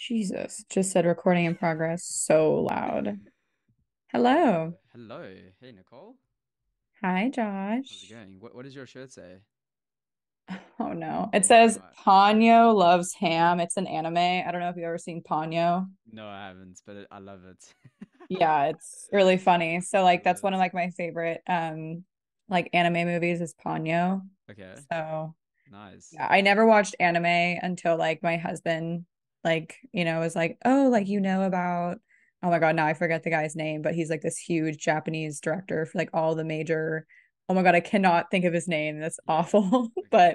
Jesus, just said recording in progress so loud. Hello. Hello. Hey, Nicole. Hi, How's it Josh. going? What does your shirt say? Oh no. It Oh says no. Ponyo loves ham. It's an anime. I don't know if you've ever seen Ponyo. No, I haven't, but I love it. Yeah, it's really funny. So I like love that's one of it. like my favorite like anime movies is Ponyo. Okay. So Nice. yeah, I never watched anime until like my husband was like, "Oh, like about oh my God, now I forget the guy's name, but he's like this huge Japanese director for like all the major oh my God, I cannot think of his name. That's Yeah. awful. Okay.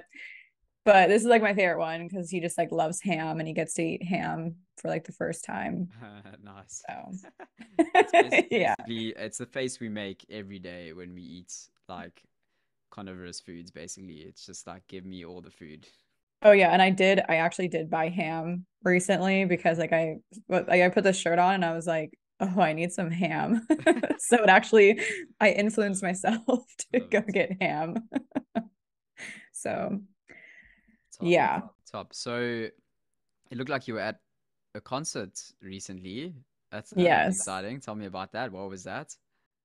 But this is like my favorite one because he just like loves ham and he gets to eat ham for like the first time. Nice. So It's yeah. basically it's the face we make every day when we eat like carnivorous foods. Basically, it's just like give me all the food. Oh yeah, and I actually did buy ham recently because I put the shirt on and I was like, oh, I need some ham. So I influenced Love it. myself to Love go it. get ham. So Top. yeah. Top. So it looked like you were at a concert recently. That's Yes. exciting. Tell me about that. What was that?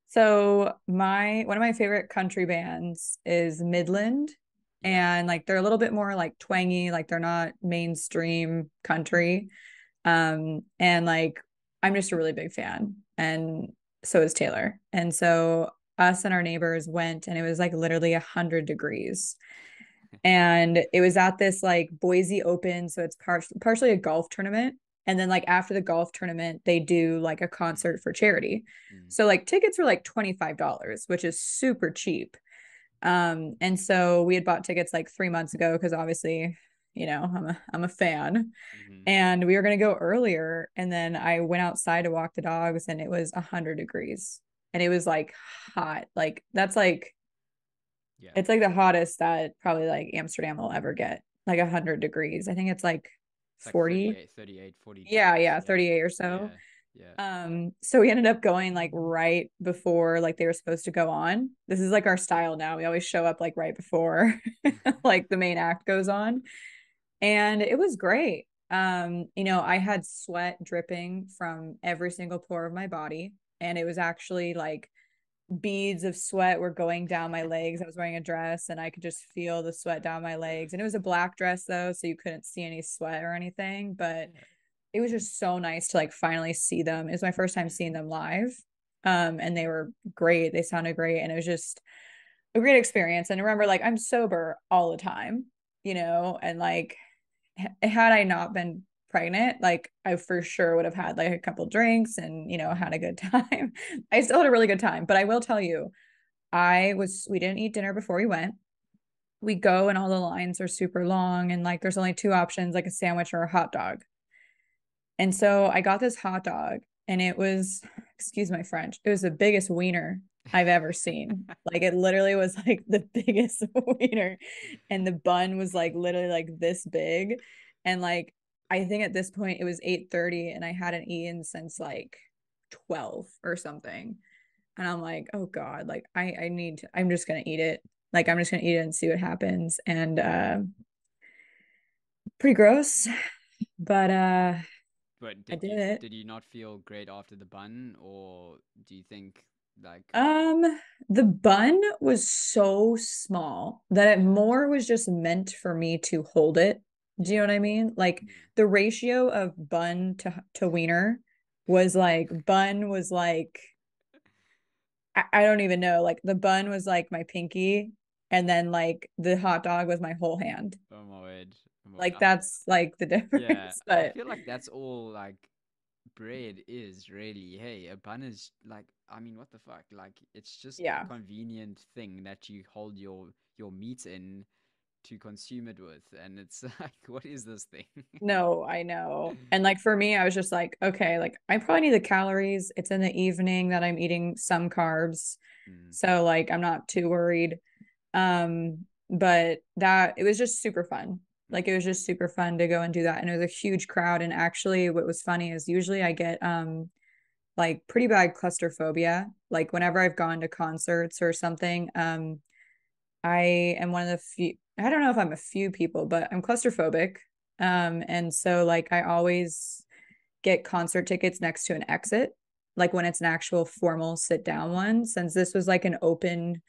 So my one of my favorite country bands is Midland. Yeah. And like they're a little bit more like twangy, like they're not mainstream country. And like I'm just a really big fan. And so is Taylor. And so us and our neighbors went and it was like literally 100 degrees. And it was at this like Boise Open, so it's partially a golf tournament. And then like after the golf tournament, they do like a concert for charity. Mm. So like tickets were like $25, which is super cheap. And so we had bought tickets like 3 months ago because obviously, I'm a fan. Hmm. And we were gonna go earlier. And then I went outside to walk the dogs and it was 100 degrees. And it was like hot. Like that's like Yeah. it's like the hottest that probably like Amsterdam will ever get. Like 100 degrees. I think it's like It's like 40. 38, 38, 40 Yeah, degrees. yeah, Yeah. 38 or so. Yeah. Yeah. So we ended up going like right before like they were supposed to go on. This is like our style now. We always show up like right before like the main act goes on. And it was great. I had sweat dripping from every single pore of my body. And it was actually like beads of sweat were going down my legs. I was wearing a dress and I could just feel the sweat down my legs. And it was a black dress though, so you couldn't see any sweat or anything. But Yeah. it was just so nice to like finally see them. It was my first time Mm. seeing them live. And they were great. They sounded great. And it was just a great experience. And remember, like, I'm sober all the time, and like, had I not been pregnant, like, I for sure would have had like a couple drinks and, had a Mm. good time. I still had a really good time. But I will tell you, we didn't eat dinner before we went. We go and all the lines are super long. And like, there's only two options, like a sandwich or a hot dog. And so I got this hot dog and it was, excuse my French, it was the biggest wiener I've ever seen. Like it literally was like the biggest wiener. And the bun was like literally like this big. And like I think at this point it was 8:30 and I hadn't eaten since like 12 or something. And I'm like, oh God, like I'm just gonna eat it. Like I'm just gonna eat it and see what happens. And pretty gross. But But I did did you it. did you not feel great after the bun, or do you think like Um, the bun was so small that it yeah, more was just meant for me to hold it. Do you know yeah, what I mean? Like mm, the ratio of bun to wiener was like bun was like I don't even know. Like the bun was like my pinky, and then like the hot dog was my whole hand. oh my word, oh my word. Like that's like the Yeah, difference. I But feel like that's all like bread is really. Hey, a bun is like, I mean, what the fuck? Like, it's just a yeah. convenient thing that you hold your meat in to consume it with, and it's like, what is this thing? No, I know. And like for me, I was just like, okay, like I probably need the calories. It's in the evening that I'm eating some carbs. Mm, So like I'm not too worried. But that it was just super fun. Like mm, it was just super fun to go and do that. And it was a huge crowd. And actually what was funny is usually I get like pretty bad claustrophobia. Like whenever I've gone to concerts or something, I am one of the few, I don't know if I'm a few people, but I'm claustrophobic. And so like I always get concert tickets next to an exit, like when it's an actual formal sit down one. Since this was like an open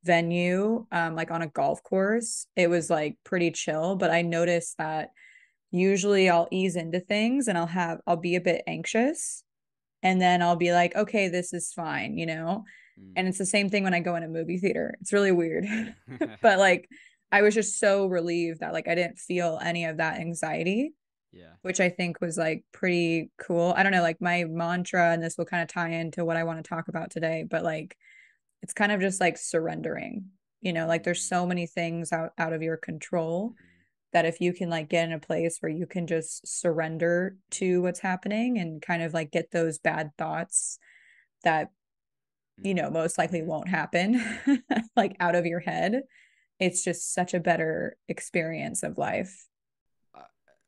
venue, like on a golf course, it was Mhm. like pretty chill. But I noticed that usually I'll ease into things and I'll be a bit anxious and then I'll be like, okay, this is fine, you know? Mm. And it's the same thing when I go in a movie theater. It's really weird. But like I was just so relieved that like I didn't feel any of that anxiety, Yeah. which I think was like pretty cool. I don't know, like my mantra, and this will kind of tie into what I want to talk about today, but like it's kind of just like surrendering. You know, like there's Mm. so many things out of your control Mm. that if you can like get in a place where you can just surrender to what's happening and kind of like get those bad thoughts that you Mm. know most likely Mm. won't happen like out of your head, it's just such a better experience of life.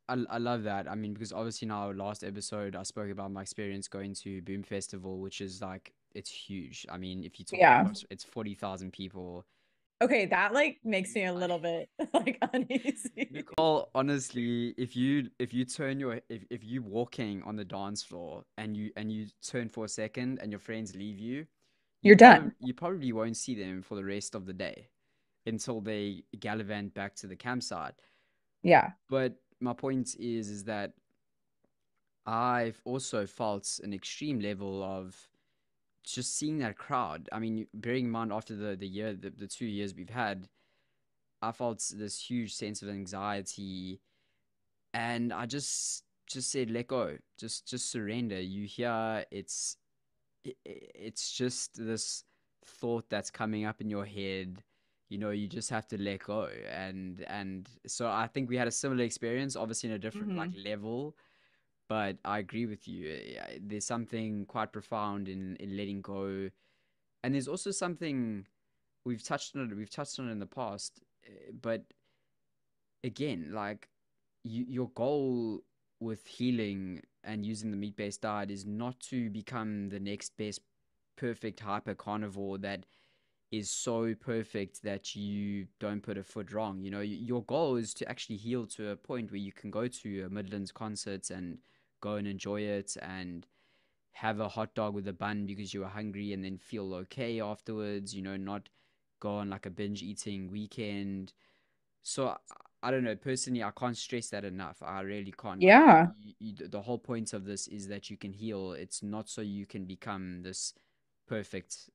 I, I love that. I mean, because obviously in our last episode, I spoke about my experience going to Boom Festival, which is like, it's huge. I mean, if you're talking Yeah. about, it's 40,000 people. Okay, that like makes You, me a I, little bit like uneasy. Nicole, honestly, if you turn your if you walking on the dance floor and you turn for a second and your friends leave you, You're done. you probably won't see them for the rest of the day until they gallivant back to the campsite. Yeah. But my point is that I've also felt an extreme level of just seeing that crowd. I mean, bearing in mind after the 2 years we've had, I felt this huge sense of anxiety, and I just said let go, just surrender. You hear it's just this thought that's coming up in your head. You just have to let go, and so I think we had a similar experience, obviously in a different like Hmm. level. But I agree with you. There's something quite profound in letting go, and there's also something we've touched on it. We've touched on it in the past, but again, like your goal with healing and using the meat-based diet is not to become the next best perfect hyper carnivore that is so perfect that you don't put a foot wrong. Your goal is to actually heal to a point where you can go to a Midlands concert and go and enjoy it and have a hot dog with a bun because you were hungry and then feel okay afterwards, not go on like a binge eating weekend. So I don't know. Personally, I can't stress that enough. I really can't. Like Yeah. the whole point of this is that you can heal. It's not so you can become this perfect,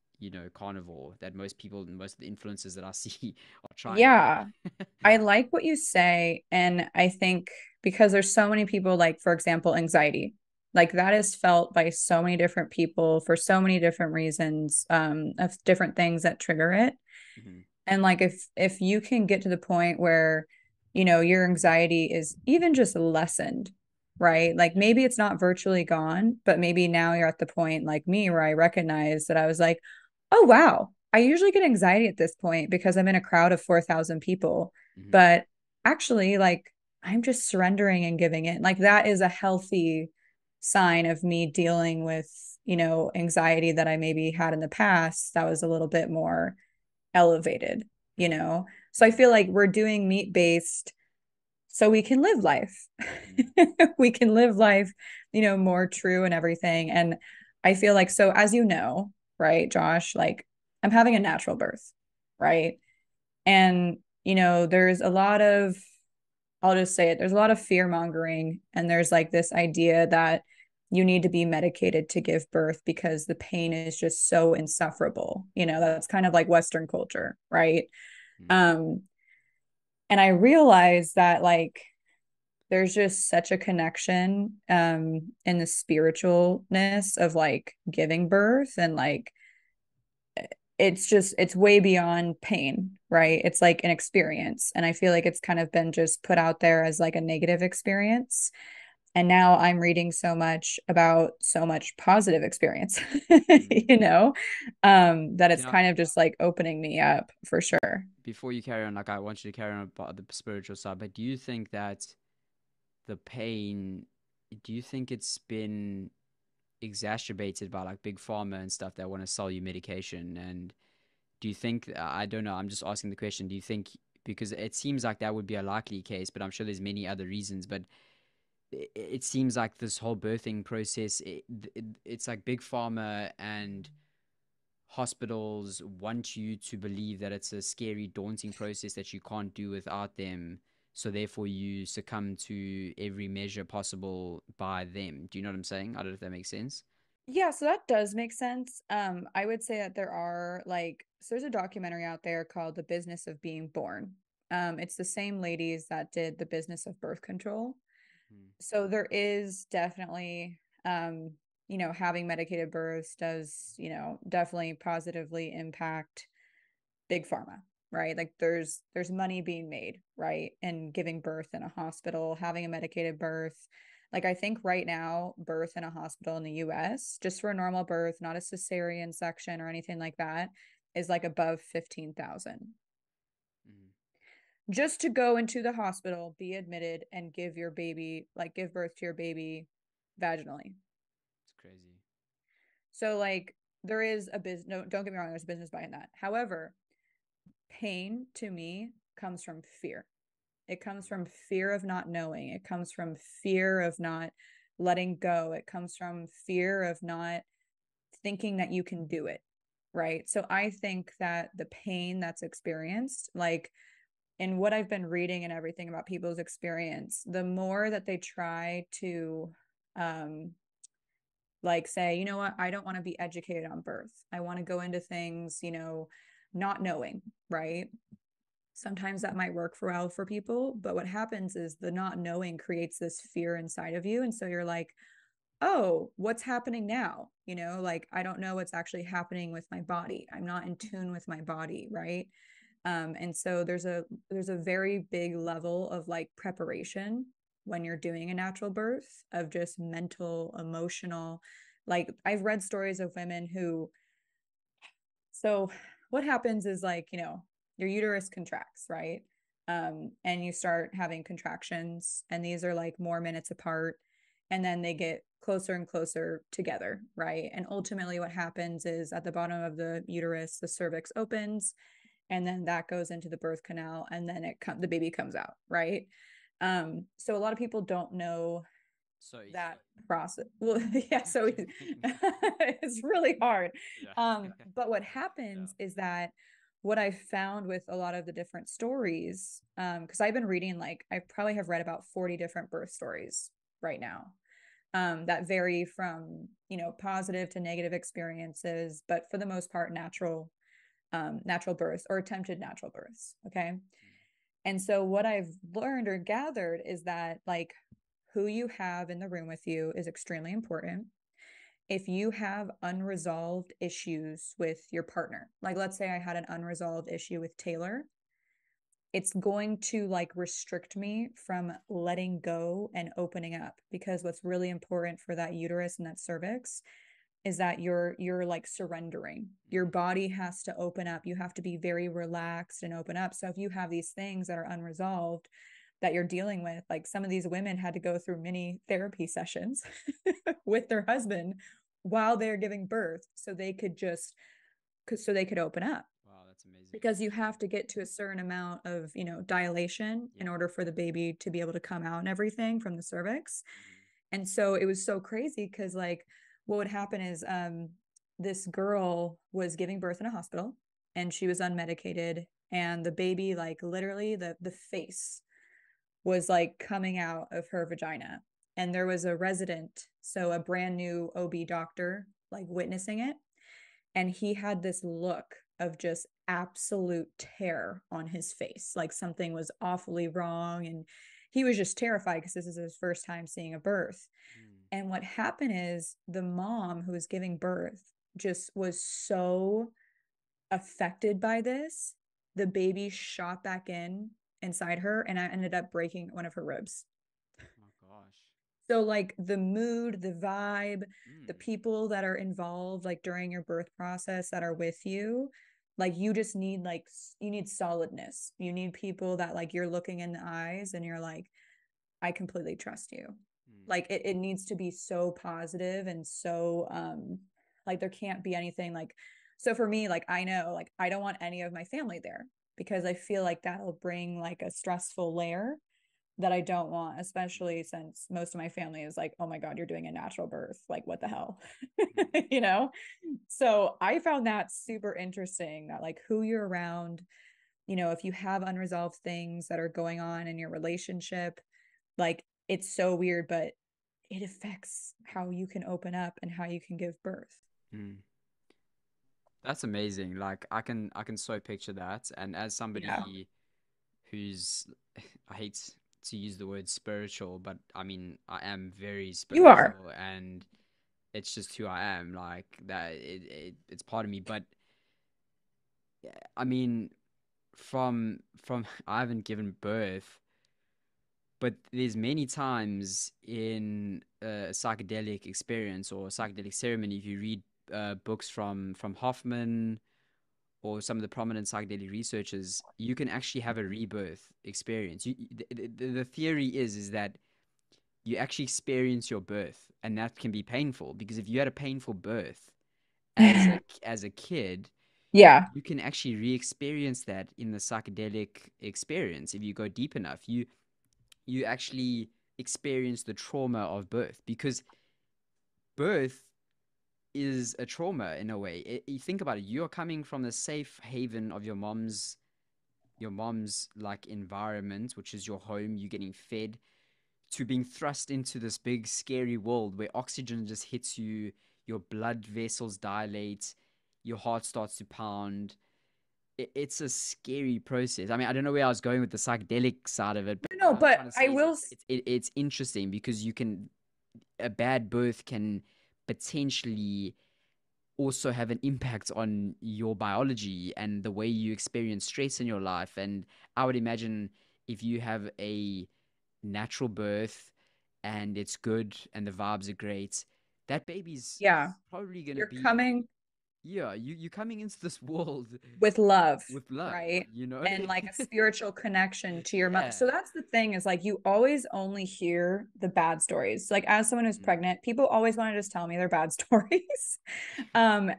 carnivore that most of the influencers that I see are trying to Yeah. be. I like what you say. And I think because there's so many people, like, for example, anxiety, like that is felt by so many different people for so many different reasons, of different things that trigger it. Mhm. And like if you can get to the point where, you know, your anxiety is even just lessened, right? Like Yeah. maybe it's not virtually gone, but maybe now you're at the point like me where I recognize that I was like, oh wow, I usually get anxiety at this point because I'm in a crowd of 4,000 people. Mhm. But actually, like I'm just surrendering and giving in. Like that is a healthy sign of me dealing with, you know, anxiety that I maybe had in the past that was a little bit more elevated, you Mhm. know? So I Mhm. feel like we're doing meat based so we can live life. Mhm. We can live life, you know, more true and everything. And I feel like, so as you know, right, Josh, like I'm having a natural birth, right? And, you know, there's a lot of, I'll just say it, there's a lot of fear mongering. And there's like this idea that you need to be medicated to give birth because the pain is just so insufferable. You know, that's kind of like Western culture, right? Mhm. Um, and I realized that like there's just such a connection in the spiritualness of like giving birth and like it's just it's way beyond pain, right? It's like an experience. And I feel like it's kind of been just put out there as like a negative experience. And now I'm reading so much about so much positive experience, Mhm. you know, that it's Can I, kind of just like opening me up for sure. before you carry on, like I want you to carry on about the spiritual side, but do you think that the pain, do you think it's been exacerbated by like big pharma and stuff that want to sell you medication? And do you think, I don't know, I'm just asking the question, do you think, because it seems like that would be a likely case, but I'm sure there's many other reasons, but it seems like this whole birthing process, it's like big pharma and hospitals want you to believe that it's a scary, daunting process that you can't do without them. So therefore, you succumb to every measure possible by them. Do you know what I'm saying? I don't know if that makes sense. Yeah, so that does make sense. I would say that there are so there's a documentary out there called The Business of Being Born. It's the same ladies that did The Business of Birth Control. Mm, So there is definitely, having medicated births does, definitely positively impact big pharma, right? Like there's money being made, right? And giving birth in a hospital, having a medicated birth. Like I think right now, birth in a hospital in the US, just for a normal birth, not a cesarean section or anything like that, is like above 15,000. mm. Just to go into the hospital, be admitted, and give your baby, like give birth to your baby vaginally. It's crazy. So like there is a business, no, don't get me wrong, there's a business behind that. However, pain to me comes from fear. It comes Mm, from fear of not knowing. It comes from fear of not letting go. It comes from fear of not thinking that you can do it. Right. So I think that the pain that's experienced, like in what I've been reading and everything about people's experience, the more that they try to, um, like say, you know what, I don't want to be educated on birth. I want to go into things, not knowing, right? Sometimes that might work for well for people, but what happens is the not knowing creates this fear inside of you. And so you're like, oh, what's happening now? Like I don't know what's actually happening with my body. I'm not in tune with my body, right? And so there's a very big level of like preparation when you're doing a natural birth of just mental, emotional. Like I've read stories of women who, so what happens is like, your uterus contracts, right? And you start having contractions, and these are like more minutes apart, and then they get closer and closer together, right? And ultimately, what happens is at the bottom of the uterus, the cervix opens, and then that goes into the birth canal, and then the baby comes out, right? So a lot of people don't know So that slow. process. Well, yeah, so it's really hard. Yeah. But what Yeah. happens is that what I've found with a lot of the different stories, because I've been reading, like I probably have read about 40 different birth stories right now, that vary from, positive to negative experiences, but for the most part, natural births or attempted natural births. Okay. Mm, And so what I've learned or gathered is that like who you have in the room with you is extremely important. If you have unresolved issues with your partner, like let's say I had an unresolved issue with Taylor, it's going to like restrict me from letting go and opening up, because what's really important for that uterus and that cervix is that you're like surrendering. Your mm, body has to open up. You have to be very relaxed and open up. So if you have these things that are unresolved that you're dealing with, like some of these women had to go through many therapy sessions with their husband while they're giving birth so they could open up, wow, that's amazing. because you have to get to a certain amount of, dilation in Yeah. order for the baby to be able to come out and everything from the cervix. Mm, And so it was so crazy because like what would happen is this girl was giving birth in a hospital, and she was unmedicated, and the baby, like literally the face was like coming out of her vagina. And there was a resident, so a brand new OB doctor, like witnessing it, and he had this look of just absolute terror on his face, like something was awfully wrong, and he was just terrified because this is his first time seeing a birth. mm. And what happened is the mom who was giving birth just was so affected by this. The baby shot back inside her, and I ended up breaking one of her ribs. Oh gosh. So like the mood, the vibe, the Mm, people that are involved like during your birth process that are with you, like you just need like you need solidness. You need people that like you're looking in the eyes and you're like, I completely trust you. mm. Like it needs to be so positive and so like there can't be anything like, so for me, like I know like I don't want any of my family there because I feel like that'll bring like a stressful layer. that I don't want, especially since most of my family is like, oh my God, you're doing a natural birth. Like, what the hell? Mm. You know? So I found that super interesting that, like, who you're around, if you have unresolved things that are going on in your relationship, like, it's so weird, but it affects how you can open up and how you can give birth. Mm. That's amazing. Like I can so picture that. And as Yeah. somebody who's I hate to use the word spiritual, but I mean I am very You are. spiritual and it's just who I am. Like that it's part of me. But yeah, I mean from I haven't given birth, but there's many times in a psychedelic experience or psychedelic ceremony, if you read books from Hoffman or some of the prominent psychedelic researchers, you can actually have a rebirth experience. The theory is that you actually experience your birth, and that can be painful because if you had a painful birth as a kid, Yeah. you can actually re-experience that in the psychedelic experience if you go deep enough. You actually experience the trauma of birth because birth is a trauma in a way. You think about it, you're coming from the safe haven of your mom's like environment, which is your home. You're getting fed to being thrust into this big scary world where oxygen just hits you, your blood vessels dilate, your heart starts to pound. It's a scary process. I mean, I don't know where I was going with the psychedelic side of it, but what No, I'm but trying to I say is will. it's interesting because you can a bad birth can potentially also have an impact on your biology and the way you experience stress in your life. And I would imagine if you have a natural birth and it's good and the vibes are great, that baby's Yeah. probably gonna You're be, coming yeah, you coming into this world with love, with love, right? you know? And like a spiritual connection to your mother. Yeah. So that's the thing, is like you always only hear the bad stories. Like, as someone who's Mm, pregnant, people always want to just tell me their bad stories. And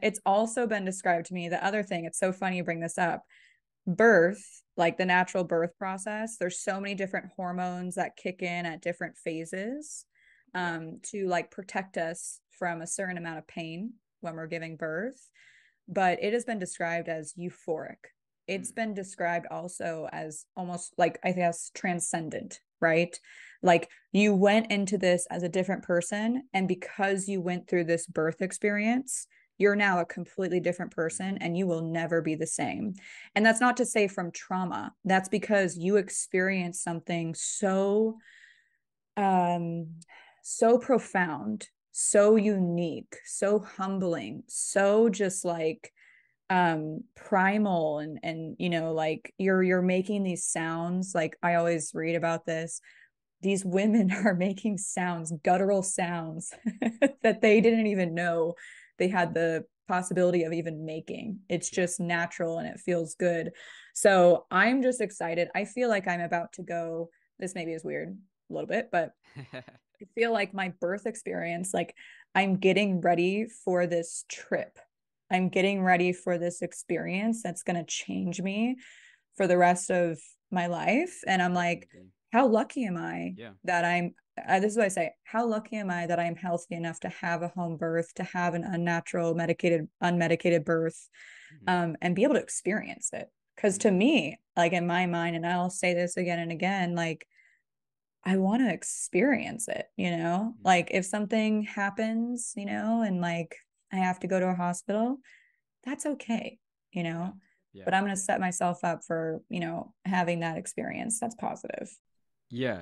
it's also been described to me, the other thing, it's so funny you bring this up. Birth, like the natural birth process, there's so many different hormones that kick in at different phases, yeah. to like protect us from a certain amount of pain when we're giving birth. But it has been described as euphoric. It's Mm, been described also as almost like, I guess, transcendent, right? Like, you went into this as a different person, and because you went through this birth experience, you're now a completely different person and you will never be the same. And that's not to say from trauma. That's because you experienced something um so profound, so unique, so humbling, so just like primal, and like you're making these sounds. Like, I always read about this, these women are making sounds, guttural sounds, that they didn't even know they had the possibility of even making. It's yeah. just natural and it feels good. So I'm just excited. I feel like I'm about to go, this maybe is weird a little bit, but I feel like my birth experience, like, I'm getting ready for this trip. I'm getting ready for this experience that's going to change me for the rest of my life. And I'm like, Definitely. how lucky am I Yeah. that this is what I say, how lucky am I that I'm healthy enough to have a home birth, to have an unnatural, unmedicated birth, Hmm. and be able to experience it. Because to Mm, me, like, in my mind, and I'll say this again and again, like, I want to experience it. mm, Like, if something happens, and like I have to go to a hospital, that's okay, you yeah. know. Yeah. But I'm going to set myself up for, having that experience that's positive. Yeah.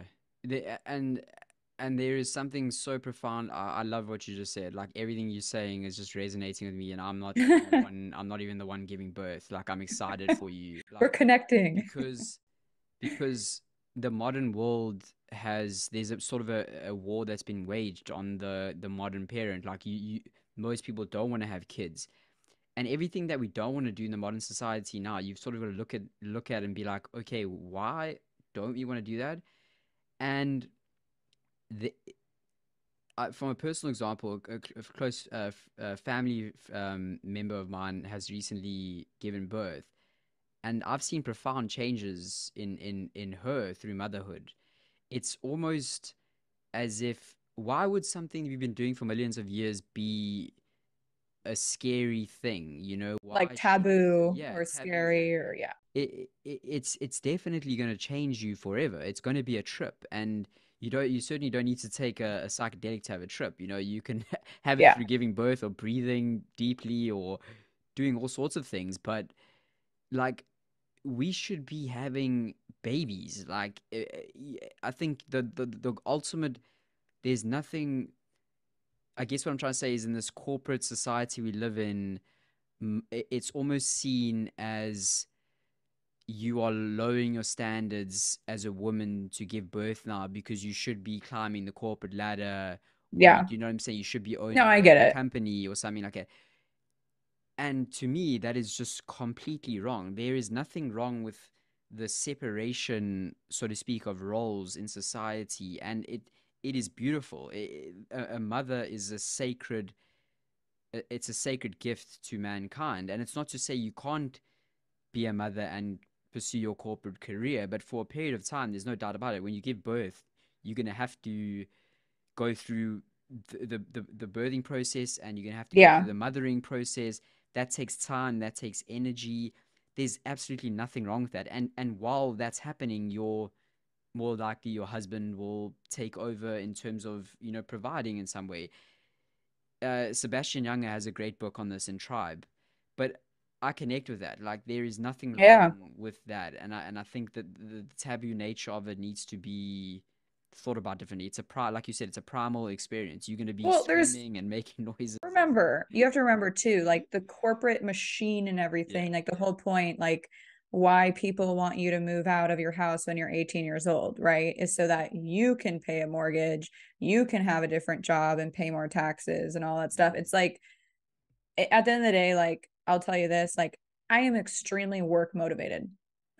And there is something so profound. I love what you just said. Like everything you're saying is just resonating with me, and I'm not even the one. I'm not even the one giving birth. Like I'm excited for you. We're Like connecting. because because the modern world there's a sort of a war that's been waged on the modern parent. Like most people don't want to have kids, and everything that we don't want to do in the modern society now, you've sort of got to look at and be like, okay, why don't we want to do that? And the from a personal example, a close family member of mine has recently given birth, and I've seen profound changes in her through motherhood. It's almost as if, why would something we've been doing for millions of years be a scary thing? Like Why should taboo yeah, or taboo thing? scary or yeah. It's definitely going to change you forever. It's going to be a trip, and you certainly don't need to take a psychedelic to have a trip. You can have it Yeah. through giving birth or breathing deeply or doing all sorts of things. But like, we should be having babies. Like, I think the ultimate, there's nothing. I guess what I'm trying to say is, in this corporate society we live in, it's almost seen as you are lowering your standards as a woman to give birth now, because you should be climbing the corporate ladder, or Yeah. you know what I'm saying, you should be No, owning I your get own it. company or something like that. And to me, that is just completely wrong. There is nothing wrong with the separation, so to speak, of roles in society, and it is beautiful. A mother is a sacred, it's a sacred gift to mankind, and it's not to say you can't be a mother and pursue your corporate career, but for a period of time, there's no doubt about it. When you give birth, you're going to have to go through the birthing process, and you're going to have to go through Yeah. the mothering process. That takes time, that takes energy. There's absolutely nothing wrong with that. And while that's happening, you're more likely your husband will take over in terms of, providing in some way. Sebastian Younger has a great book on this in Tribe, but I connect with that. Like, there is nothing Yeah. wrong with that, and I think that the taboo nature of it needs to be thought about differently. Like you said, it's a primal experience. You're going to be Well, there's screaming and making noises. remember, you have to remember too, like the corporate machine and Yeah. everything, like the whole point, like why people want you to move out of your house when you're 18 years old, right? Is so that you can pay a mortgage, you can have a different job and pay more taxes and all that stuff. Mm, It's like at the end of the day, like I'll tell you this, like I am extremely work motivated.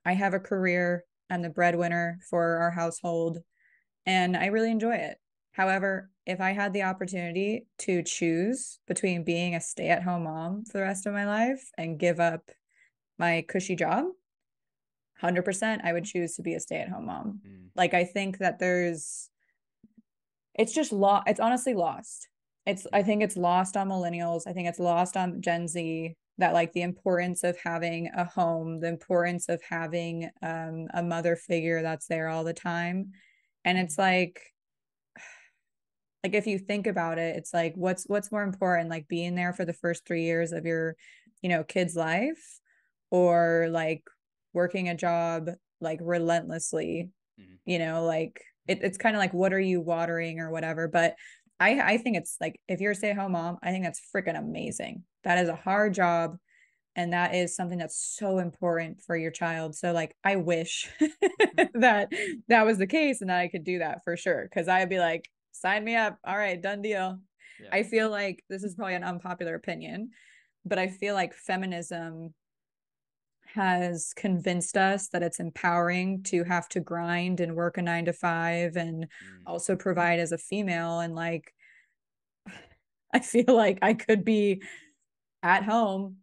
I have a career, I'm the breadwinner for our household, and I really enjoy it. However, if I had the opportunity to choose between being a stay-at-home mom for the rest of my life and give up my cushy job, 100% I would choose to be a stay-at-home mom. mm, Like I think that it's just it's honestly lost. I mm, think it's lost on millennials. I think it's lost on Gen Z, that like the importance of having a home, the importance of having a mother figure that's there all the time. And it's like if you think about it, it's like what's more important, like being there for the first 3 years of your kid's life, or like working a job like relentlessly, mm, like it's kind of like, what are you watering or whatever. But I think it's like, if you're a stay-at-home mom, I think that's freaking amazing. That is a hard job, and that is something that's so important for your child. So like I wish that that was the case and that I could do that for sure, because I'd be like, sign me up, all right, done deal. yeah. I feel like this is probably an unpopular opinion, but I feel like feminism has convinced us that it's empowering to have to grind and work a 9 to 5 and Mm, also provide as a female. And like I feel like I could be at home,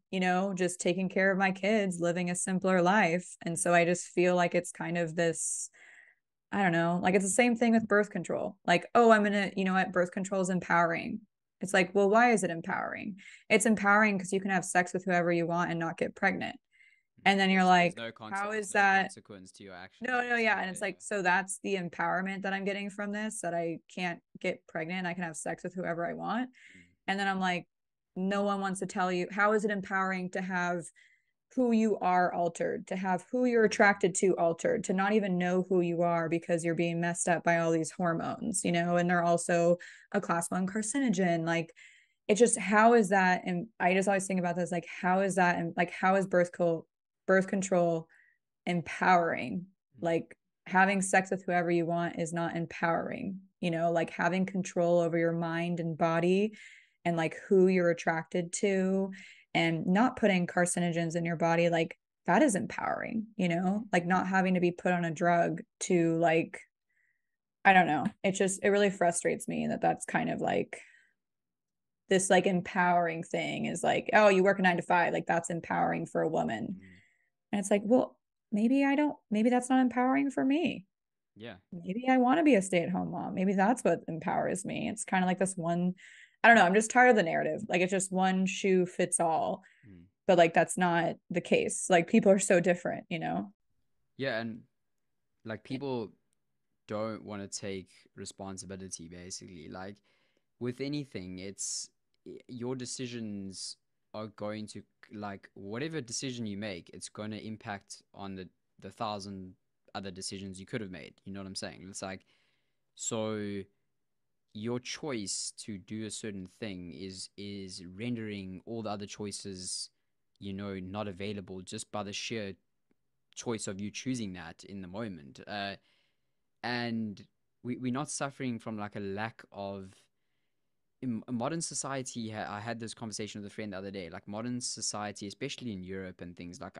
just taking care of my kids, living a simpler life. And mm, so I just feel like it's kind of this, I don't know, like it's the same thing with birth control. Like, oh, I'm gonna, what, birth control is empowering. It's like, well, why is it empowering? It's empowering because you can have sex with whoever you want and not get pregnant. mm. And then you're There's like, no how there's is no that? consequence to your actions, No, no, yeah. And basically. it's like, so that's the empowerment that I'm getting from this, that I can't get pregnant. I can have sex with whoever I want. Mm, And then I'm like, no one wants to tell you, how is it empowering to have who you are altered, to have who you're attracted to altered, to not even know who you are because you're being messed up by all these hormones, and they're also a class 1 carcinogen. Like, it's just, how is that? And I just always think about this, like, how is that? And like, how is birth control empowering? mm, Like, having sex with whoever you want is not empowering, like having control over your mind and body and like who you're attracted to, and not putting carcinogens in your body, like that is empowering, mm, like not having to be put on a drug to like, I don't know, it really frustrates me that that's kind of like this like empowering thing is like, oh, you work a 9 to 5, like that's empowering for a woman. mm. And it's like, well, maybe that's not empowering for me. Yeah. Maybe I want to be a stay-at-home mom. Maybe that's what empowers me. It's kind of like this one, I don't know, I'm just tired of the narrative. Like it's just one shoe fits all, Mm. but like that's not the case. Like people are so different, you know? Yeah, and like people don't want to take responsibility basically. Like with anything, it's your decisions are going to, like, whatever decision you make, it's going to impact on the thousand other decisions you could have made. You know what I'm saying? It's like, so your choice to do a certain thing is rendering all the other choices, not available just by the sheer choice of you choosing that in the moment. And we're not suffering from like a lack of, in modern society. I had this conversation with a friend the other day. Like modern society, especially in Europe and things, like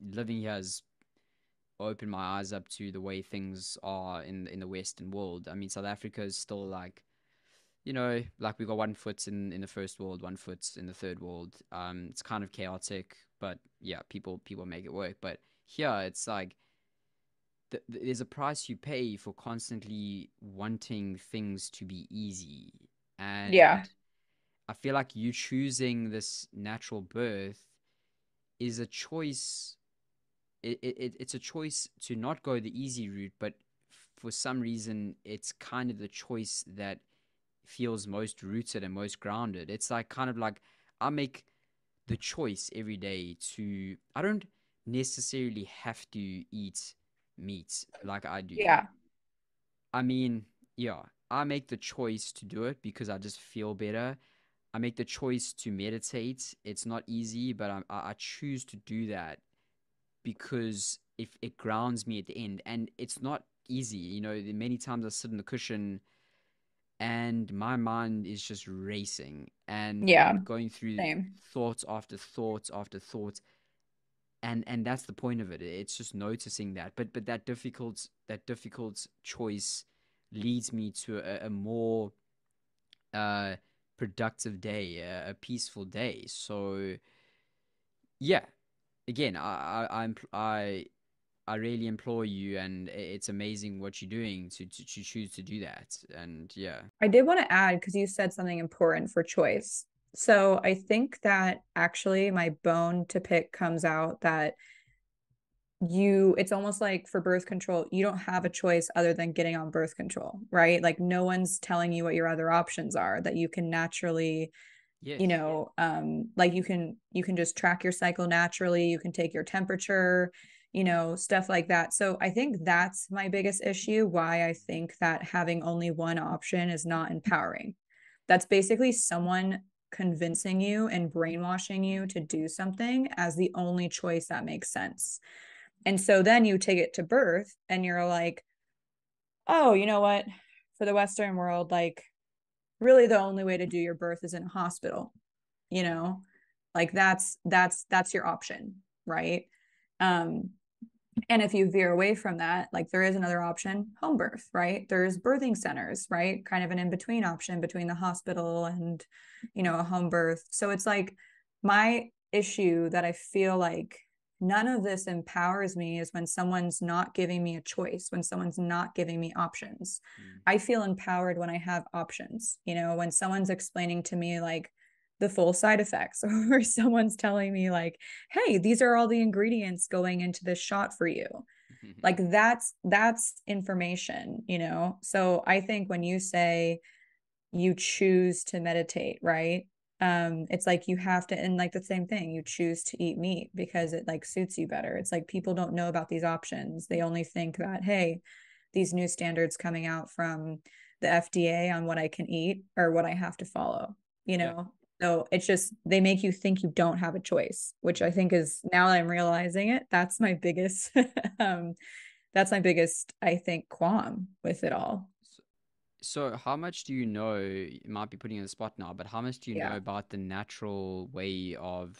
living here has opened my eyes up to the way things are in the Western world. I mean, South Africa is still like, like we got one foot in the first world, one foot in the third world. It's kind of chaotic, but yeah, people make it work. But here, it's like there's a price you pay for constantly wanting things to be easy. Yeah. And I feel like you choosing this natural birth is a choice. It's a choice to not go the easy route, but for some reason, it's kind of the choice that feels most rooted and most grounded. It's like kind of like I make the choice every day to, I don't necessarily have to eat meat like I do. Yeah. I mean, yeah, I make the choice to do it because I just feel better. I make the choice to meditate. It's not easy, but I choose to do that because if it grounds me at the end, and it's not easy. Many times I sit in the cushion and my mind is just racing and Yeah. going through Same. thoughts after thoughts after thoughts, and that's the point of it. It's just noticing that, but that difficult choice leads me to a more uh productive day, a peaceful day. So yeah, again, I really implore you, and it's amazing what you're doing to choose to do that. And yeah. I did want to add because you said something important for choice. So I think that actually my bone to pick comes out that it's almost like for birth control, you don't have a choice other than getting on birth control, right? Like no one's telling you what your other options are, that you can naturally, Yes. like you can just track your cycle naturally, you can take your temperature, stuff like that. So I think that's my biggest issue, why I think that having only one option is not empowering. That's basically someone convincing you and brainwashing you to do something as the only choice that makes sense. And so then you take it to birth and you're like, oh, you know what? For the Western world, like really the only way to do your birth is in a hospital, you know? Like that's your option, right? Um, and if you veer away from that, like there is another option, home birth, right? There's birthing centers, right? Kind of an in-between option between the hospital and, a home birth. So it's like my issue that I feel like none of this empowers me is when someone's not giving me a choice, when someone's not giving me options. Mm. I feel empowered when I have options, when someone's explaining to me like the full side effects or someone's telling me like, hey, these are all the ingredients going into this shot for you. Like that's information, So I think when you say you choose to meditate, right? It's like you have to, and like the same thing, you choose to eat meat because it like suits you better. It's like people don't know about these options. They only think that, hey, these new standards coming out from the FDA on what I can eat or what I have to follow, you Yeah. know? So it's just, they make you think you don't have a choice, which I Mm. think is, now that I'm realizing it, um, that's my biggest, I think, qualm with it all. So, so how much do you know? You might be putting you on the spot now, but how much do you know Yeah. about the natural way of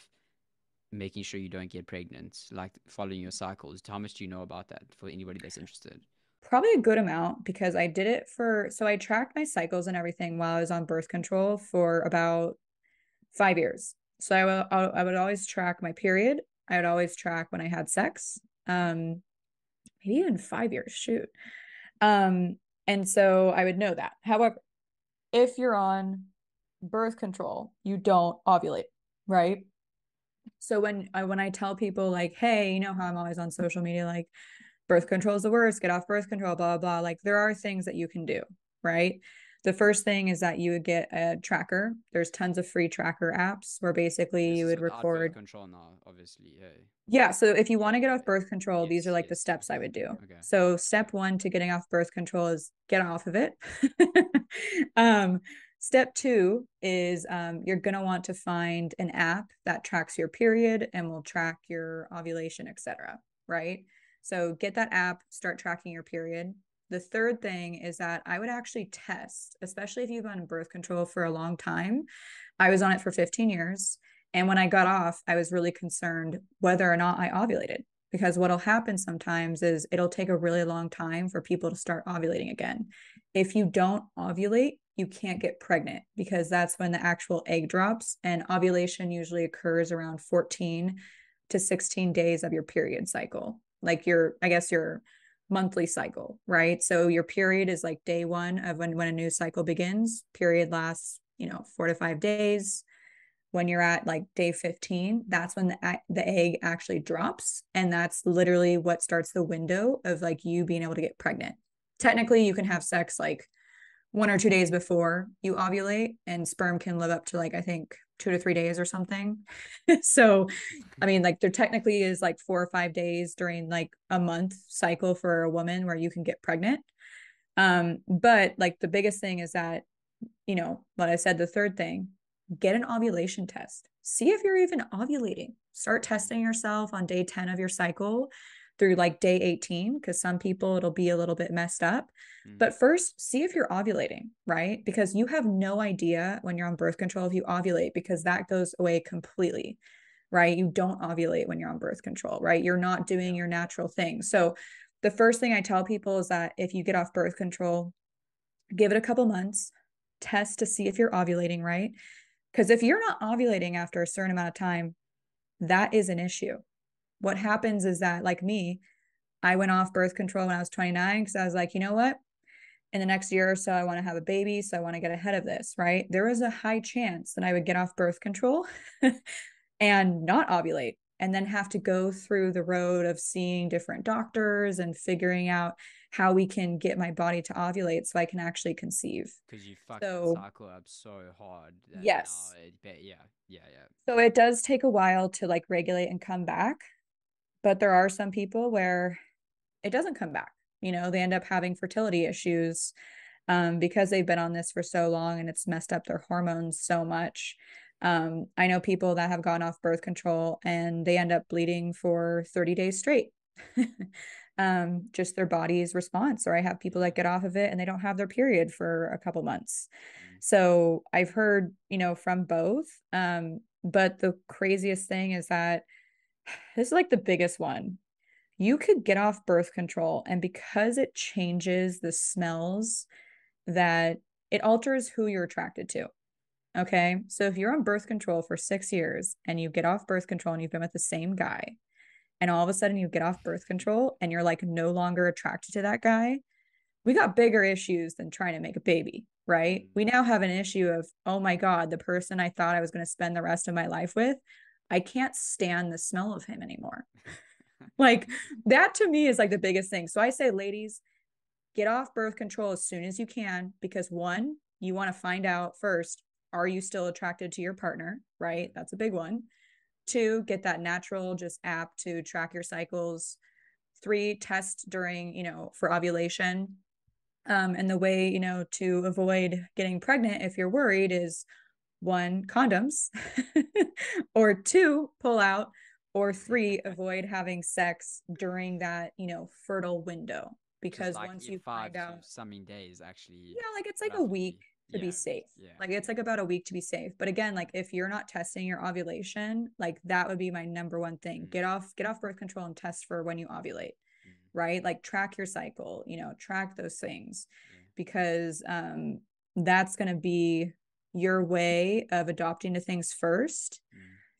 making sure you don't get pregnant, like following your cycles? How much do you know about that for anybody that's interested? Probably a good amount because I did it so I tracked my cycles and everything while I was on birth control for about 5 years. So I would always track my period. I would always track when I had sex. Maybe even 5 years, shoot. And so I would know that. However, if you're on birth control, you don't ovulate, right? So when I tell people like, hey, you know how I'm always on social media, like birth control is the worst, get off birth control, blah, blah, blah. Like there are things that you can do, right? The first thing is that you would get a tracker. There's tons of free tracker apps where basically This you is would without birth record. control now, obviously. Hey. Yeah. So if you Yeah, want to get yeah, off birth control, these are yes, like the yes. steps I Okay, would do. okay, So yeah. step one to getting off birth control is get off of it. um, Step two is you're going to want to find an app that tracks your period and will track your ovulation, etc. Right? So get that app, start tracking your period. The third thing is that I would actually test, especially if you've been on birth control for a long time. I was on it for 15 years. And when I got off, I was really concerned whether or not I ovulated. Because what'll happen sometimes is it'll take a really long time for people to start ovulating again. If you don't ovulate, you can't get pregnant because that's when the actual egg drops. And ovulation usually occurs around 14 to 16 days of your period cycle, like I guess your monthly cycle, right? So your period is like day one of when a new cycle begins. Period lasts, 4 to 5 days. When you're at like day 15, that's when the egg actually drops. And that's literally what starts the window of like you being able to get pregnant. Technically, you can have sex like 1 or 2 days before you ovulate, and sperm can live up to like, I think 2 to 3 days or something. So, I mean, like there technically is like 4 or 5 days during like a month cycle for a woman where you can get pregnant. But like the biggest thing is that, what I said, the third thing, get an ovulation test. See if you're even ovulating. Start testing yourself on day 10 of your cycle through like day 18, because some people it'll be a little bit messed up. But first, see if you're ovulating, right? Because you have no idea when you're on birth control if you ovulate, because that goes away completely, right? You don't ovulate when you're on birth control, right? You're not doing your natural thing. So the first thing I tell people is that if you get off birth control, give it a couple months, test to see if you're ovulating, right? Because if you're not ovulating after a certain amount of time, that is an issue. What happens is that, like me, I went off birth control when I was 29 because I was like, you know what? In the next year or so, I want to have a baby. So I want to get ahead of this, right? There was a high chance that I would get off birth control and not ovulate, and then have to go through the road of seeing different doctors and figuring out how we can get my body to ovulate so I can actually conceive. Because you fucked that So, cycle up so hard that now yes. yeah, yeah, yeah. So it does take a while to like regulate and come back, but there are some people where it doesn't come back. They end up having fertility issues because they've been on this for so long and it's messed up their hormones so much. I know people that have gone off birth control and they end up bleeding for 30 days straight. Just their body's response. Or I have people that get off of it and they don't have their period for a couple months. So I've heard, from both. But the craziest thing is that this is like the biggest one. You could get off birth control, and because it changes the smells, that it alters who you're attracted to. Okay. So if you're on birth control for 6 years and you get off birth control and you've been with the same guy, and all of a sudden you get off birth control and you're like no longer attracted to that guy, we got bigger issues than trying to make a baby, right? We now have an issue of, oh my God, the person I thought I was going to spend the rest of my life with, I can't stand the smell of him anymore. Like that to me is like the biggest thing. So I say, ladies, get off birth control as soon as you can, because one, you want to find out first, are you still attracted to your partner? Right? That's a big one. Two, get that natural just app to track your cycles. Three, test during, for ovulation. And the way, to avoid getting pregnant if you're worried is one, condoms, or two, pull out, or three, avoid having sex during that, fertile window. Which is Because like once you five find to out, something days, actually, yeah, like it's like a week roughly. to be Yeah, safe. yeah. Like it's like about a week to be safe. But again, like if you're not testing your ovulation, like that would be my number one thing. Get off birth control and test for when you ovulate, right? Like track your cycle, track those things, because that's going to be your way of adopting to things first,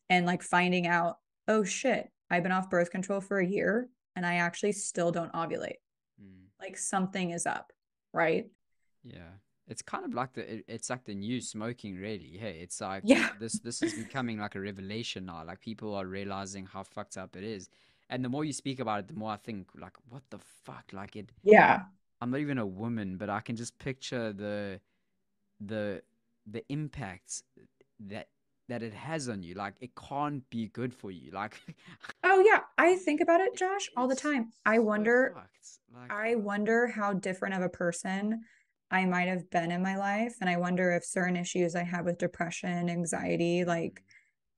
and like finding out, oh shit, I've been off birth control for a year and I actually still don't ovulate. Mm. Like something is up, right? Yeah. It's kind of like it's like the new smoking, really. Hey, it's like Yeah. this is becoming like a revelation now. Like people are realizing how fucked up it is. And the more you speak about it, the more I think like what the fuck? Like it Yeah. I'm not even a woman, but I can just picture the the impacts that that it has on you. Like it can't be good for you. Like Oh yeah, I think about it, Josh, all the it's time. so fucked. Like I wonder how different of a person I might have been in my life. And I wonder if certain issues I had with depression, anxiety, like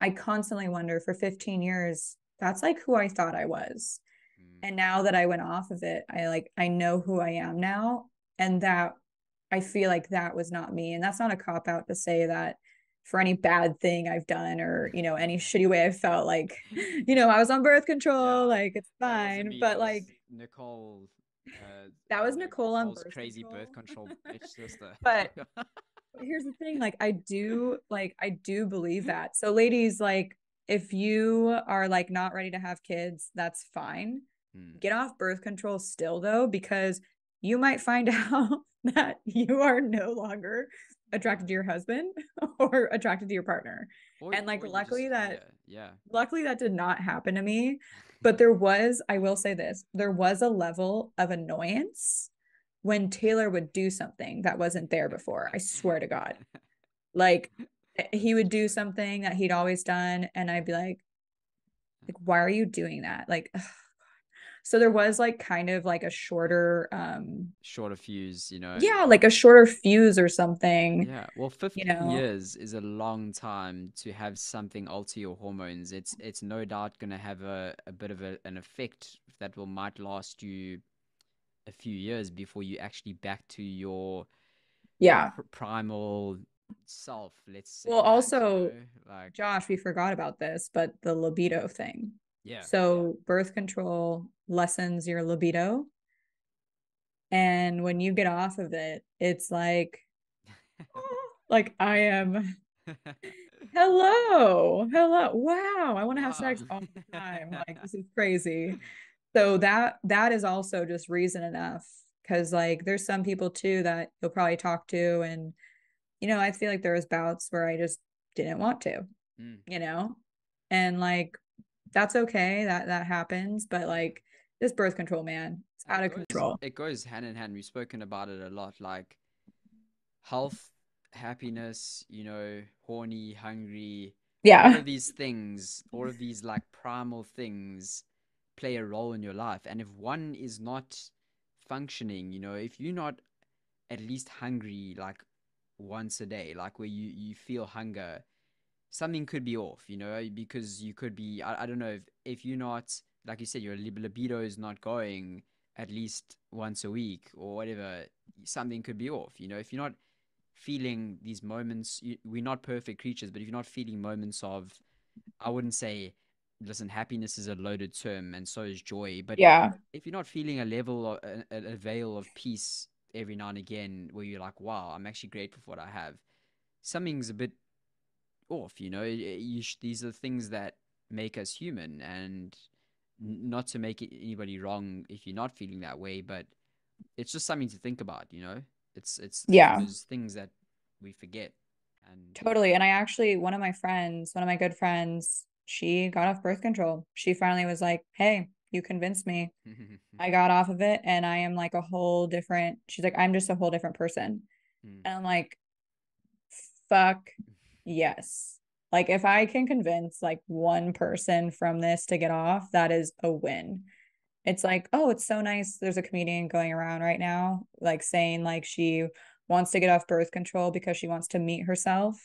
mm, I constantly wonder for 15 years, that's like who I thought I was. mm, And now that I went off of it, I know who I am now. And that I feel like that was not me. And that's not a cop out to say that for any bad thing I've done or, any shitty way I felt like, I was on birth control, yeah, like it's that wasn't fine. me. That But was like Nicole. that was Nicole on Nicole's birth crazy birth control. control bitch sister. But here's the thing, I do believe that. So ladies, like if you are like not ready to have kids, that's fine. Mm. Get off birth control still though, because you might find out that you are no longer attracted to your husband or attracted to your partner. And like Or you just yeah. luckily that did not happen to me, but I will say this, there was a level of annoyance when Taylor would do something that wasn't there before. I swear to God. Like he That's would do interesting. something that he'd always done and I'd be like why are you doing that? Like ugh. So there was like kind of like a shorter Shorter fuse, you know. yeah, like a shorter fuse or something, Yeah, well, you 15 know. years is a long time to have something alter your hormones. It's no doubt going to have a bit of an effect that will might last you a few years before you actually back to your Yeah. primal self, let's Well, say that, you also, know? Like, Josh, we forgot about this, but the libido thing. yeah. So birth control lessens your libido. And when you get off of it, it's like I am, hello, wow, I want to have Wow. sex all the time. Like this is crazy. So that is also just reason enough. Cause like there's some people too that you'll probably talk to and I feel like there was bouts where I just didn't want to, Mm. you know? And like that's okay. That happens, but like this birth control, man, it's And out of control. it goes hand in hand. We've spoken about it a lot, like health, happiness, you know, horny, hungry, Yeah. all of these like primal things play a role in your life. And if one is not functioning, you know, if you're not at least hungry like once a day, like where you feel hunger, something could be off, you know, because you could be, I don't know, if you're not, like you said, your libido is not going at least once a week or whatever, something could be off, you know, if you're not feeling these moments, we're not perfect creatures, but if you're not feeling moments of, I wouldn't say, listen, happiness is a loaded term and so is joy, but Yeah. if you're not feeling a level of a veil of peace every now and again where you're like, wow, I'm actually grateful for what I have, something's a bit off, you know. These are things that make us human, and not to make anybody wrong if you're not feeling that way, but it's just something to think about, you know. It's Yeah. those things that we forget, and Totally. And I actually, one of my good friends, she got off birth control. She finally was like, hey, you convinced me. I got off of it and I am like a whole different, she's like, I'm just a whole different person. Mm. And I'm like, fuck yes. Like if I can convince like one person from this to get off, that is a win. It's like, oh, it's so nice. There's a comedian going around right now, like saying like she wants to get off birth control because she wants to meet herself.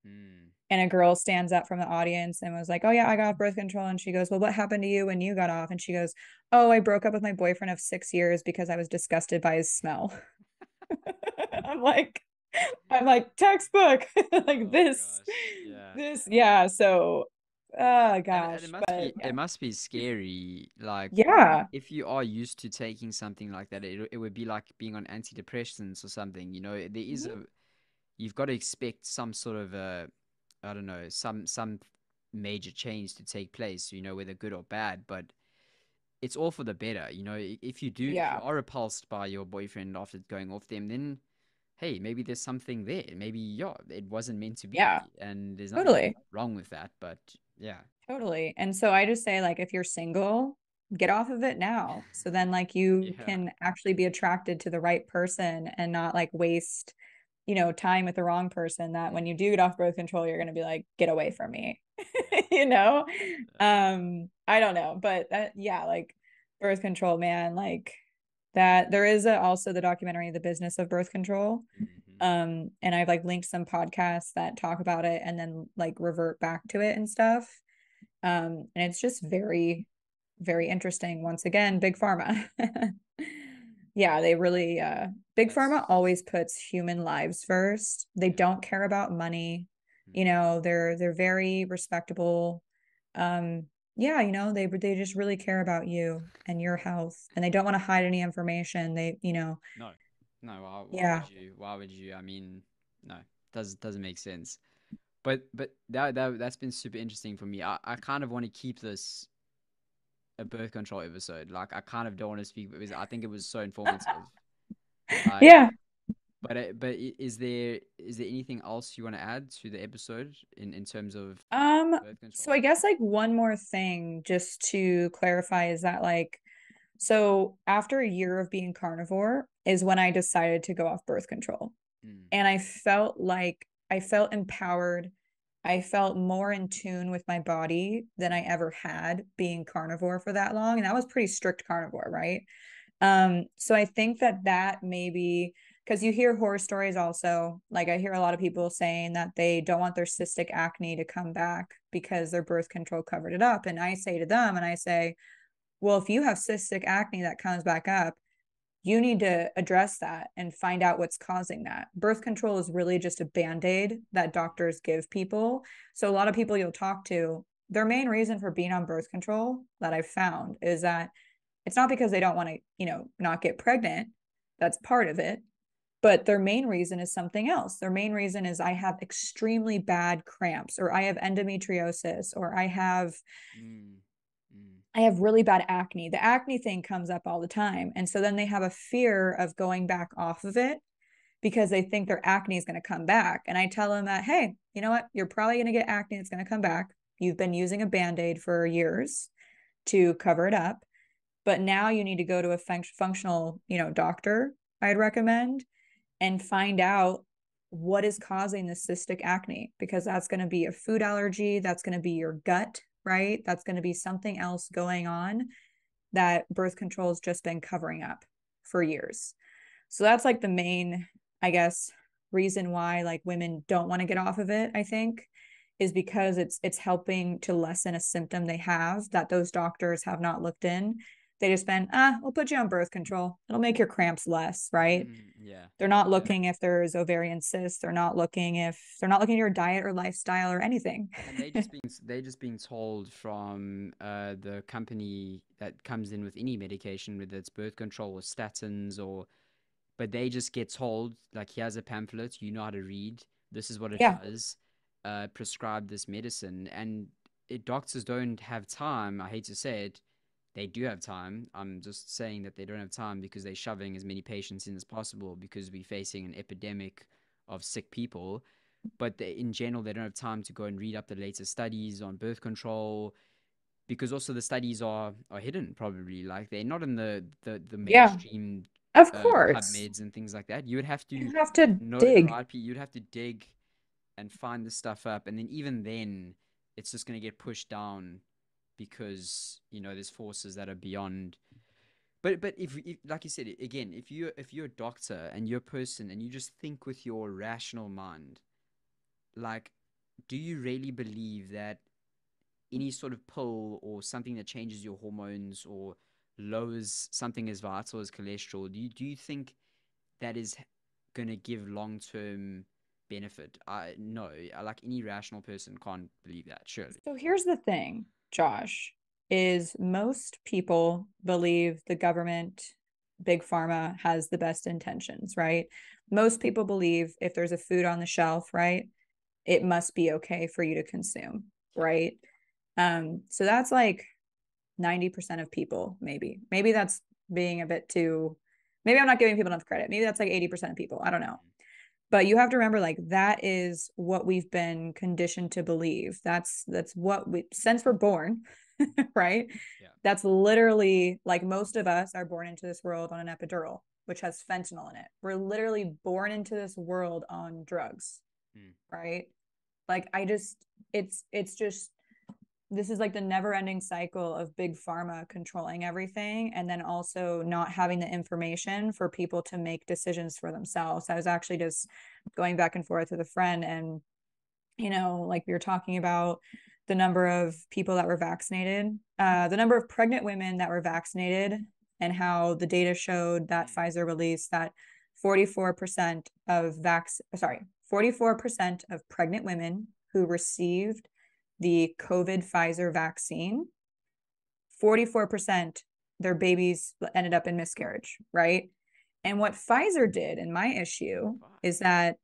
Mm. And a girl stands up from the audience and was like, oh yeah, I got off birth control. And she goes, well, what happened to you when you got off? And she goes, oh, I broke up with my boyfriend of 6 years because I was disgusted by his smell. I'm like, I'm like textbook, like Oh gosh, yeah. yeah. So, It, oh and gosh, but it yeah, must be scary. Like yeah, if you are used to taking something like that, it would be like being on antidepressants or something. You know, there is mhm. a you've got to expect some sort of a, I don't know, some major change to take place, whether good or bad, but it's all for the better. If you Yeah. are repulsed by your boyfriend after going off them, then hey, maybe there's something there. Maybe, yeah, it wasn't meant to Yeah. be, and there's nothing Totally. wrong with that. But yeah, Totally. And so I just say, like, if you're single, get off of it now. So then, like, you yeah, can actually be attracted to the right person and not like waste, time with the wrong person that when you do get off birth control, you're going to be like, get away from me, yeah, you know? yeah. I don't know. But that, yeah, like birth control, man, like that. There is also the documentary, The Business of Birth Control. Hmm. And I've like linked some podcasts that talk about it and then like revert back to it and stuff. And it's just very, very interesting. Once again, big pharma. Yeah, they really big pharma That's always puts human lives first. They yeah. don't care about money. Hmm. They're very respectable. Um, yeah, they just really care about you and your health, and they don't want to hide any information. No, no. Why Yeah. would you? Why would you? I mean, no, doesn't make sense. But that's been super interesting for me. I kind of want to keep this a birth control episode. Like I kind of don't want to speak because I think it was so informative. Like, Yeah. but is there anything else you want to add to the episode in terms of Um, birth so control? I guess like one more thing just to clarify is that like so after a year of being carnivore is when I decided to go off birth control. Mm, And I felt empowered. I felt more in tune with my body than I ever had being carnivore for that long. And that was pretty strict carnivore, right? So I think that maybe because you hear horror stories also, like I hear a lot of people saying that they don't want their cystic acne to come back because their birth control covered it up. And I say to them, and I say, well, if you have cystic acne that comes back up, you need to address that and find out what's causing that. Birth control is really just a band aid that doctors give people. So, a lot of people you'll talk to, their main reason for being on birth control that I've found is that it's not because they don't want to, not get pregnant. That's part of it. But their main reason is something else. Their main reason is I have extremely bad cramps, or I have endometriosis, or mm, mm, I have really bad acne. The acne thing comes up all the time. And so then they have a fear of going back off of it because they think their acne is going to come back. And I tell them that, hey, you know what? You're probably going to get acne that's going to come back. You've been using a band aid for years to cover it up. But now you need to go to a functional, doctor, I'd recommend, and find out what is causing the cystic acne, because that's going to be a food allergy. That's going to be your gut, right? That's going to be something else going on that birth control has just been covering up for years. So that's like the main, I guess, reason why like women don't want to get off of it, I think, is because it's helping to lessen a symptom they have that those doctors have not looked in. They just been, we'll put you on birth control. It'll make your cramps less, right? yeah, They're not yeah. looking if there's ovarian cysts. They're not looking at your diet or lifestyle or anything. And they just being told from the company that comes in with any medication, whether it's birth control or statins or, but they just get told like, here's a pamphlet, you know how to read, this is what it Yeah. does, prescribe this medicine, and doctors don't have time. I hate to say it, they do have time. I'm just saying that they don't have time because they're shoving as many patients in as possible because we're facing an epidemic of sick people. But in general, they don't have time to go and read up the latest studies on birth control because also the studies are hidden, probably, like they're not in the Yeah. mainstream Of course. PubMeds and things like that. You would have to You have to know the dig. right people. You'd have to dig and find this stuff up, and then even then, it's just going to get pushed down because there's forces that are beyond. But if like you said again, if you're a doctor and you're a person and you just think with your rational mind, like, do you really believe that any sort of pill or something that changes your hormones or lowers something as vital as cholesterol, do you think that is going to give long term benefit? I no, like any rational person can't believe that, surely. So here's the thing, Josh, is most people believe the government, big pharma has the best intentions, right? Most people believe if there's a food on the shelf, right, it must be okay for you to consume. right? So that's like 90% of people, maybe that's being a bit too, maybe I'm not giving people enough credit. Maybe that's like 80% of people. I don't know. But you have to remember, like, that is what we've been conditioned to believe. That's what we, since we're born, right? Yeah. That's literally, like, most of us are born into this world on an epidural, which has fentanyl in it. We're literally born into this world on drugs, Mm. right? Like, it's just, this is like the never ending cycle of big pharma controlling everything and then also not having the information for people to make decisions for themselves. I was actually just going back and forth with a friend, and like we were talking about the number of people that were vaccinated, the number of pregnant women that were vaccinated, and how the data showed that Mm. Pfizer released that 44% of 44% of pregnant women who received the COVID Pfizer vaccine, 44% their babies ended up in miscarriage, right? And what Pfizer did, and my issue Fuck. is that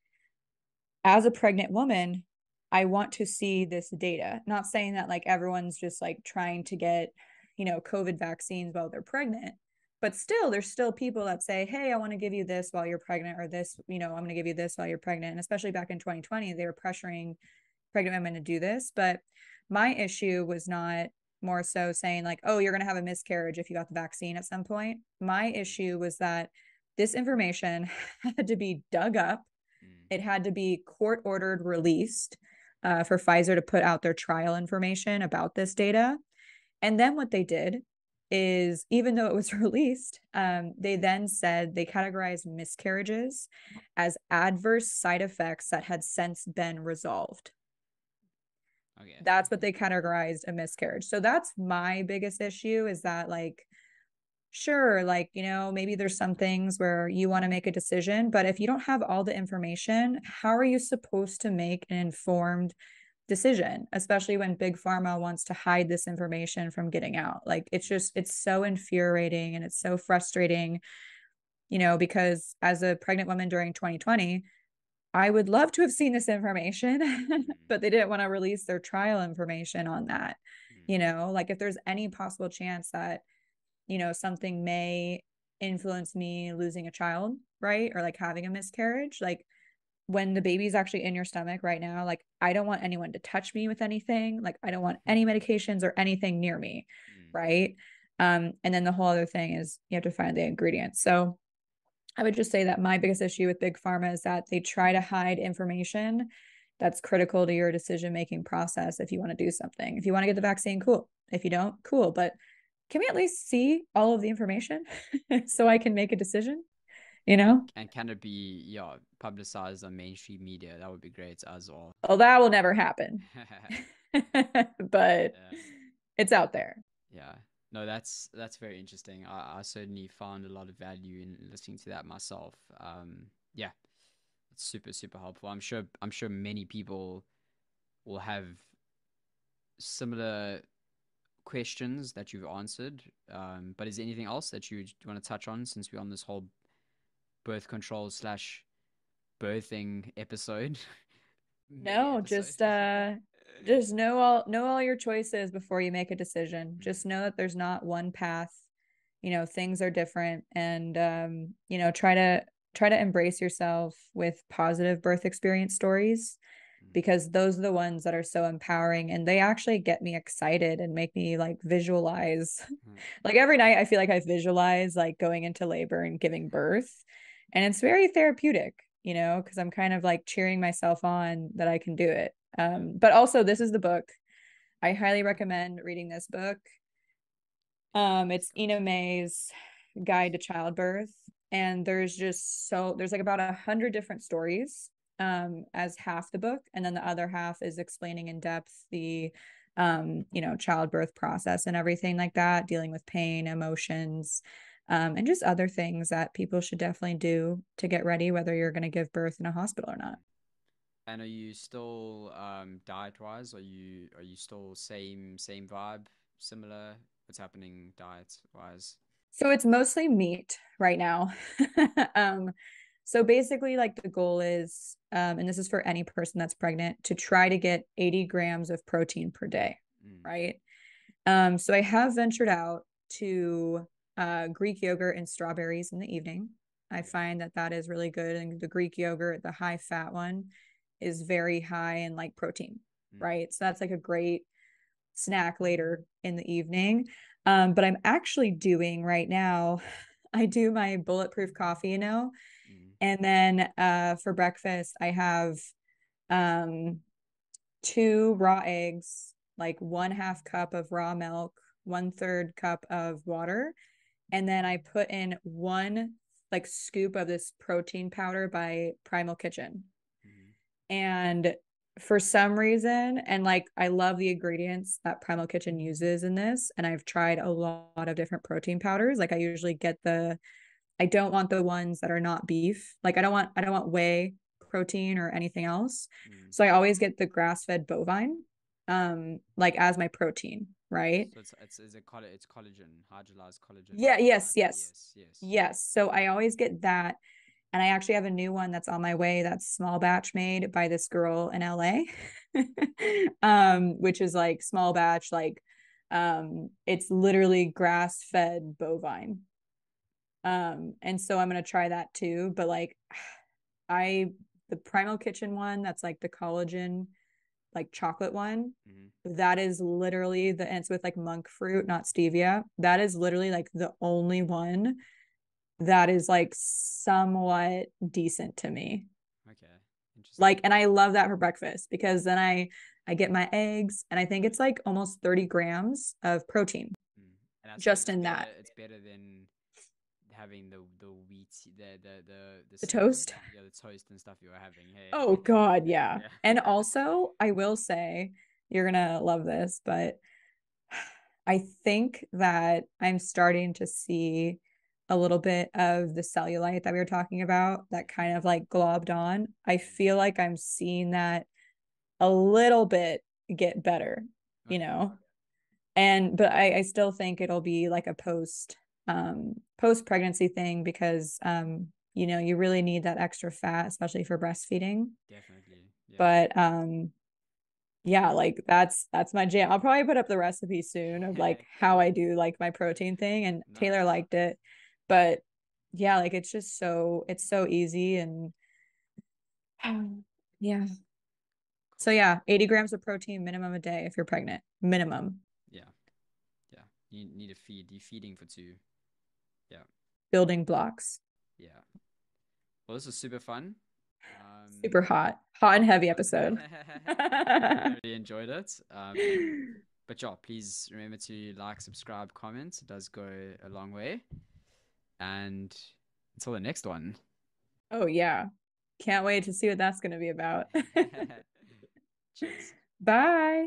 as a pregnant woman, I want to see this data. Not saying that like everyone's just like trying to get, COVID vaccines while they're pregnant, but still, there's still people that say, hey, I want to give you this while you're pregnant, or this, I'm going to give you this while you're pregnant. And especially back in 2020, they were pressuring pregnant women to do this. But my issue was not more so saying like, oh, you're going to have a miscarriage if you got the vaccine at some point. My Mm. issue was that this information had to be dug up. Mm. It had to be court ordered released for Pfizer to put out their trial information about this data. And then what they did is, even though it was released, they then said they categorized miscarriages as adverse side effects that had since been resolved. Okay. That's what they categorized a miscarriage. So that's my biggest issue, is that like, sure, like, maybe there's some things where you want to make a decision, but if you don't have all the information, how are you supposed to make an informed decision, especially when big pharma wants to hide this information from getting out? Like, it's so infuriating and it's so frustrating, because as a pregnant woman during 2020, I would love to have seen this information, Mm. but they didn't want to release their trial information on that. Mm. Like, if there's any possible chance that, something may influence me losing a child, right? Or like having a miscarriage, like when the baby's actually in your stomach right now, like I don't want anyone to touch me with anything. Like I don't want any medications or anything near me, Mm. right? And then the whole other thing is you have to find the ingredients. So I would just say that my biggest issue with big pharma is that they try to hide information that's critical to your decision making process. If you want to do something, if you want to get the vaccine, cool. If you don't, cool. But can we at least see all of the information so Yeah. I can make a decision? You know, And can it be, yeah, publicized on mainstream media? That would be great as well. oh, that will never happen, but Yeah. it's out there. Yeah. No, that's very interesting. I certainly found a lot of value in listening to that myself. Yeah, it's super, super helpful. I'm sure many people will have similar questions that you've answered. But is there anything else that you want to touch on, since we're on this whole birth control slash birthing episode, mini No, episode? just know all your choices before you make a decision. Just Mm. know that there's not one path. Things are different, and try to embrace yourself with positive birth experience stories, Mm. because those are the ones that are so empowering, and they actually get me excited and make me like visualize. Mm. Like every night I feel like I visualize like going into labor and giving birth, and it's very therapeutic, because I'm kind of like cheering myself on that I can do it. Yeah. But also, this is the book. I highly recommend reading this book. It's Ina May's Guide to Childbirth, and there's like about 100 different stories as half the book, and then the other half is explaining in depth the childbirth process and everything like that, dealing with pain, emotions, and just other things that people should definitely do to get ready, whether you're going to give birth in a hospital or not. Mm. And are you still diet wise? Are you still same vibe, similar? What's happening diet wise? So it's mostly meat right now. um, So basically, like the goal is, and this is for any person that's pregnant, to try to get 80 grams of protein per day, Mm. right? So I have ventured out to Greek yogurt and strawberries in the evening. I Okay. find that that is really good. And the Greek yogurt, the high fat one, is very high in like protein, Mm. right? So that's like a great snack later in the evening. But I'm actually doing right now, I do my bulletproof coffee, Mm. and then for breakfast, I have um, two raw eggs, like 1/2 cup of raw milk, 1/3 cup of water, and then I put in one like scoop of this protein powder by Primal Kitchen. Mm. And for some reason, and like I love the ingredients that Primal Kitchen uses in this, and I've tried a lot of different protein powders. Like I usually get I don't want the ones that are not beef. Like I don't want whey protein or anything else. Mm. So I always get the grass-fed bovine like as my protein, right? So it's collagen, hydrolyzed collagen Yeah, yes, inside. yes. Yes, yes. Yes. So I always get that. And I actually have a new one that's on my way that's small batch made by this girl in LA. Which is like small batch, like it's literally grass-fed bovine. And so I'm gonna try that too. But like I the Primal Kitchen one, that's like the collagen, like chocolate one, Mm-hmm. that is literally and it's with like monk fruit, not stevia. That is literally like the only one that is like somewhat decent to me. Okay, Like, interesting. and I love that for breakfast because then I get my eggs, and I think it's like almost 30 grams of protein Mm. And I suppose just in that. it's better than having the wheat, the The cereal, toast. yeah, the toast and stuff you were having. Hey, Oh God, yeah. yeah. And also, I will say, you're gonna love this, but I think that I'm starting to see a little bit of the cellulite that we were talking about that kind of like globbed on. I Mm. feel like I'm seeing that a little bit get better, you Okay. know? And but I still think it'll be like a post pregnancy thing because you really need that extra fat, especially for breastfeeding. Definitely. Yeah. But yeah, like that's my jam. I'll probably put up the recipe soon of like how I Cool. do like my protein thing, and Taylor Nice. liked it. But yeah, like it's so easy, and yeah. So Cool. yeah, 80 grams of protein minimum a day if you're pregnant. Minimum. Yeah. Yeah. You need to feed. You're feeding for two. Yeah. Building blocks. Yeah. Well, this was super fun. Super hot. Hot and heavy Hot. episode. I really enjoyed it. But yeah, please remember to like, subscribe, comment. It does go a long way. And until the next one. Oh yeah. Can't wait to see what that's going to be about. Cheers. Bye.